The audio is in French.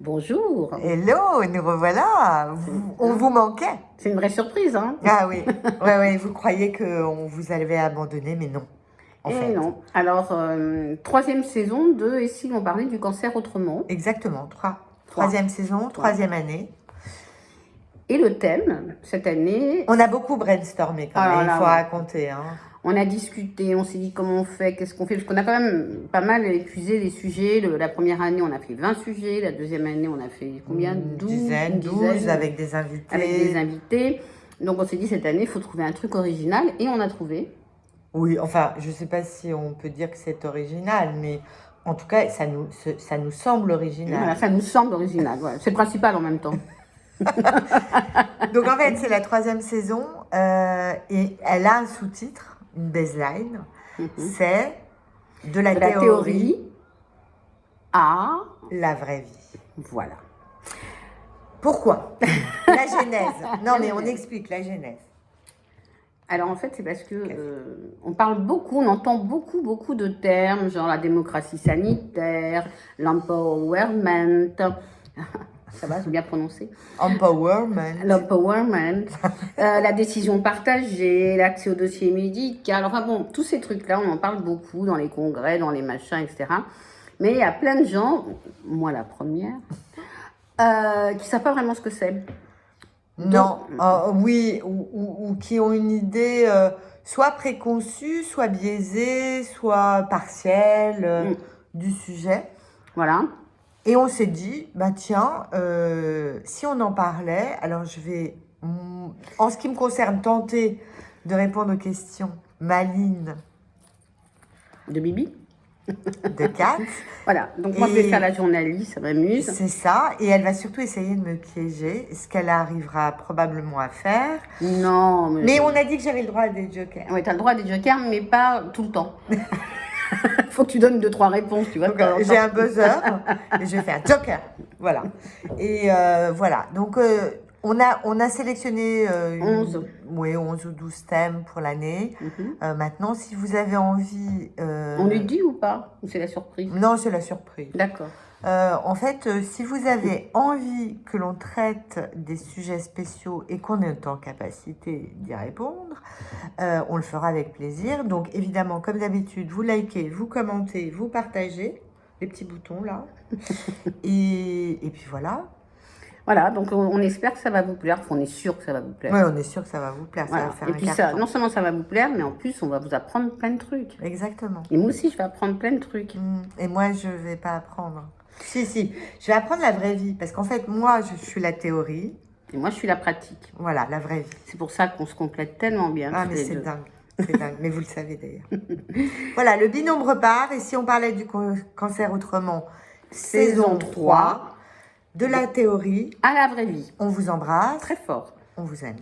Bonjour. Hello, nous revoilà. On vous manquait. C'est une vraie surprise, hein? Ah oui, ouais, vous croyez qu'on vous avait abandonné, mais non, en Et fait. non. Alors, troisième saison de Et si on parlait du cancer autrement? Exactement, troisième saison, troisième année. Et le thème, cette année... On a beaucoup brainstormé quand même, il faut raconter. Hein. On a discuté, on s'est dit comment on fait, qu'est-ce qu'on fait, parce qu'on a quand même pas mal épuisé les sujets. La première année, on a fait 20 sujets. La deuxième année, on a fait combien? 12 avec des invités. Avec des invités. Donc, on s'est dit, cette année, il faut trouver un truc original. Et on a trouvé. Oui, enfin, je ne sais pas si on peut dire que c'est original, mais en tout cas, ça nous semble original. Voilà, ça nous semble original. Voilà. C'est le principal en même temps. Donc, en fait, c'est la troisième saison et elle a un sous-titre, une baseline. C'est de la théorie à la vraie vie. Voilà. Pourquoi? La genèse. Non, mais on explique la genèse. Alors en fait, c'est parce que on parle beaucoup, on entend beaucoup de termes, genre la démocratie sanitaire, l'empowerment. Ça va, j'ai bien prononcé. Empowerment. L'empowerment, la décision partagée, l'accès au dossier médical. Enfin bon, tous ces trucs-là, on en parle beaucoup dans les congrès, dans les machins, etc. Mais il y a plein de gens, moi la première, qui ne savent pas vraiment ce que c'est. Non, oui, ou qui ont une idée soit préconçue, soit biaisée, soit partielle du sujet. Voilà. Et on s'est dit, bah tiens, si on en parlait, alors je vais, en ce qui me concerne, tenter de répondre aux questions malines de Bibi. De Kat. Voilà, donc moi je vais faire la journaliste, ça m'amuse. C'est ça, et elle va surtout essayer de me piéger, ce qu'elle arrivera probablement à faire. Non, mais on a dit que j'avais le droit à des jokers. Oui, tu as le droit à des jokers, mais pas tout le temps. Faut que tu donnes 2-3 réponses, tu vois. J'ai un buzzer et je vais faire joker. Voilà. Et voilà. Donc, on a sélectionné 11 ou 12 thèmes pour l'année. Maintenant, si vous avez envie... On lui dit ou pas? Ou c'est la surprise? Non, c'est la surprise. D'accord. En fait, si vous avez envie que l'on traite des sujets spéciaux et qu'on est en capacité d'y répondre, on le fera avec plaisir. Donc, évidemment, comme d'habitude, vous likez, vous commentez, vous partagez les petits boutons là. et puis voilà. Voilà, donc on espère que ça va vous plaire. Enfin, on est sûr que ça va vous plaire. Oui, on est sûr que ça va vous plaire. Voilà. Ça va faire et puis, non seulement ça va vous plaire, mais en plus, on va vous apprendre plein de trucs. Exactement. Et moi aussi, je vais apprendre plein de trucs. Et moi, je ne vais pas apprendre. Si, je vais apprendre la vraie vie. Parce qu'en fait, moi, je suis la théorie. Et moi, je suis la pratique. Voilà, la vraie vie. C'est pour ça qu'on se complète tellement bien. Ah, mais c'est dingue. C'est dingue. Mais vous le savez d'ailleurs. Voilà, le binôme repart. Et si on parlait du cancer autrement, saison 3, de la théorie à la vraie vie. On vous embrasse. Très fort. On vous aime.